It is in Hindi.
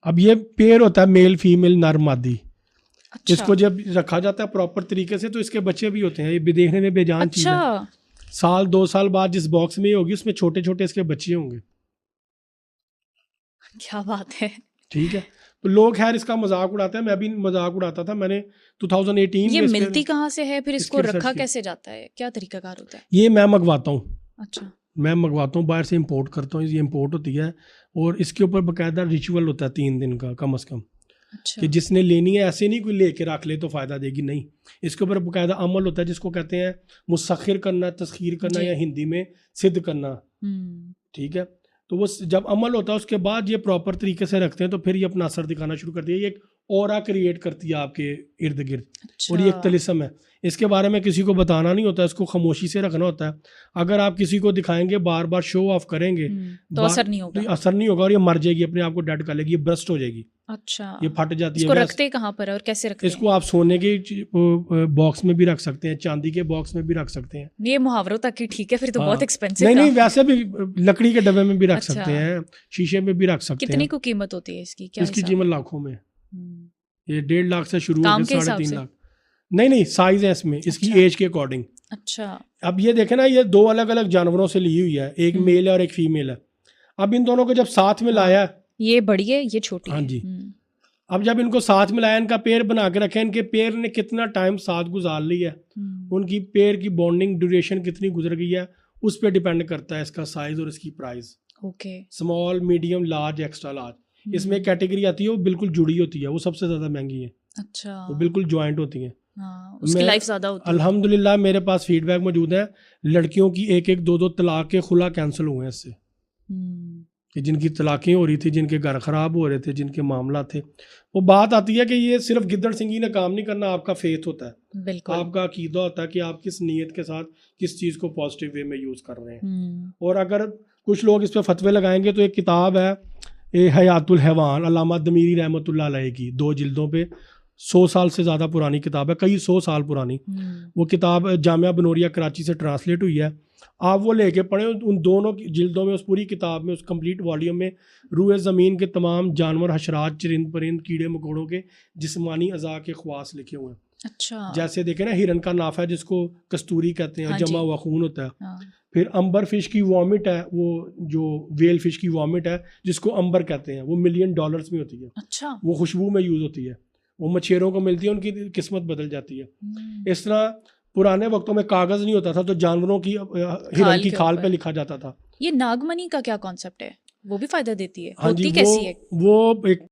अब ये पेयर होता है मेल फीमेल नर मादी। अच्छा। इसको जब रखा जाता है प्रॉपर तरीके से तो इसके बच्चे भी होते हैं। ये भी देखने में बेजान चीज है। अच्छा, साल 2 साल बाद जिस बॉक्स में ये होगी उसमें छोटे छोटे इसके बच्चे होंगे। क्या बात है। ठीक है। तो लोग खैर इसका मजाक उड़ाते हैं, मैं भी मजाक उड़ाता था। मैंने 2018 ये में मिलती कहाँ से है फिर, इसको इसकी रिसर्च रखा की। कैसे जाता है, क्या तरीकाकार होता है? ये मैं मंगवाता हूँ। अच्छा। मैं मंगवाता हूँ बाहर से, इंपोर्ट करता हूँ। ये इंपोर्ट होती है और इसके ऊपर बकायदा रिचुअल होता है 3 दिन का कम से कम, अच्छा। कि जिसने लेनी है ऐसे नहीं कोई लेके रख ले तो फ़ायदा देगी, नहीं। इसके ऊपर बकायदा अमल होता है जिसको कहते हैं मुसख्खिर करना, तस्खीर करना, जी। या हिंदी में सिद्ध करना। ठीक है। तो वो जब अमल होता है उसके बाद ये प्रॉपर तरीके से रखते हैं तो फिर ये अपना असर दिखाना शुरू करती है। ये एक ऑरा क्रिएट करती है आपके इर्द गिर्द। अच्छा। और ये एक तलिस्म है। इसके बारे में किसी को बताना नहीं होता, इसको खामोशी से रखना होता है। अगर आप किसी को दिखाएंगे, बार बार शो ऑफ करेंगे, तो असर नहीं होगा। तो असर नहीं होगा और ये मर जाएगी, अपने आप को डेड कर लेगी, ये ब्रस्ट हो जाएगी, अच्छा। ये फट जाती इसको है। रखते कहाँ पर है और कैसे रखते इसको आप सोने के बॉक्स में भी रख सकते हैं, चांदी के बॉक्स में भी रख सकते हैं। हैं? ये मुहावरों तक ही ठीक है, फिर तो हाँ। बहुत एक्सपेंसिव नहीं था। नहीं, वैसे भी लकड़ी के डब्बे में भी रख अच्छा। सकते हैं, शीशे में भी रख सकते कितनी हैं। को कीमत होती है इसकी, क्या इसकी हिसाब? कीमत लाखों में है। हम्म, ये 1.5 लाख से शुरू काम होकर के हिसाब 3.5 से? लाख। नहीं नहीं, साइज है इसमें, इसकी अच्छा। एज के अकॉर्डिंग। अच्छा। अब ये देखे ना, ये 2 अलग अलग जानवरों से ली हुई है, एक मेल है और एक फीमेल है। अब इन दोनों को जब साथ में लाया, ये बड़ी है, ये छोटी हाँ है। जी, अब जब इनको साथ में लाया, इनका पेयर बना के रखे, इनके पेयर ने कितना टाइम साथ गुजार लिया है, उनकी पेयर की बॉन्डिंग ड्यूरेशन कितनी गुजर गई है, उस पर डिपेंड करता है इसका साइज और इसकी price. Okay. Small, medium, large, extra large, इसमें कैटेगरी आती है, वो बिल्कुल जुड़ी होती है, वो सबसे ज़्यादा महंगी है। अच्छा। वो बिल्कुल ज्वाइंट होती हैं। हाँ, उसकी मैं लाइफ ज्यादा होती है। अल्हम्दुलिल्लाह मेरे पास फीडबैक मौजूद है, लड़कियों की 1-1, 2-2 तलाक के खुला कैंसिल हुए हैं इससे। कि जिनकी तलाक़ें हो रही थी, जिनके घर ख़राब हो रहे थे, जिनके मामला थे। वो बात आती है कि ये सिर्फ गिद्दड़ सिंगी ने काम नहीं करना, आपका फेथ होता है, बिल्कुल। आपका अकीदा होता है कि आप किस नीयत के साथ किस चीज़ को पॉजिटिव वे में यूज़ कर रहे हैं। और अगर कुछ लोग इस पर फतवे लगाएंगे तो एक किताब है ए हयातुल हैवान, अल्लामा दमीरी रहमतुल्लाह अलैह की, 2 जिल्दों पे, 100 साल से ज़्यादा पुरानी किताब है, कई 100 साल पुरानी। वो किताब जामिया बनोरिया कराची से ट्रांसलेट हुई है। आप वो लेके पढ़ें, उन दोनों जिल्दों में, उस पूरी किताब में, उस कंप्लीट वॉल्यूम में रूए ज़मीन के तमाम जानवर, हशरात, चरिंद परिंद, कीड़े मकोड़ों के जिस्मानी अज़ा के ख्वास लिखे हुए हैं। अच्छा। जैसे देखें ना, हिरन का नाफा है जिसको कस्तूरी कहते हैं, हाँ जमा जी। हुआ खून होता है। हाँ। फिर अंबर फिश की वॉमिट है, वो जो वेल फिश की वॉमिट है जिसको अंबर कहते हैं, वो $1,000,000 में होती है। अच्छा। वो खुशबू में यूज़ होती है, वो मछेरों को मिलती है, उनकी किस्मत बदल जाती है। इस तरह पुराने वक्तों में कागज़ नहीं होता था तो जानवरों की हिरन की खाल पे लिखा जाता था। ये नागमणि का क्या कॉन्सेप्ट है, वो भी फायदा देती है? हाँ जी, होती कैसी है? वो एक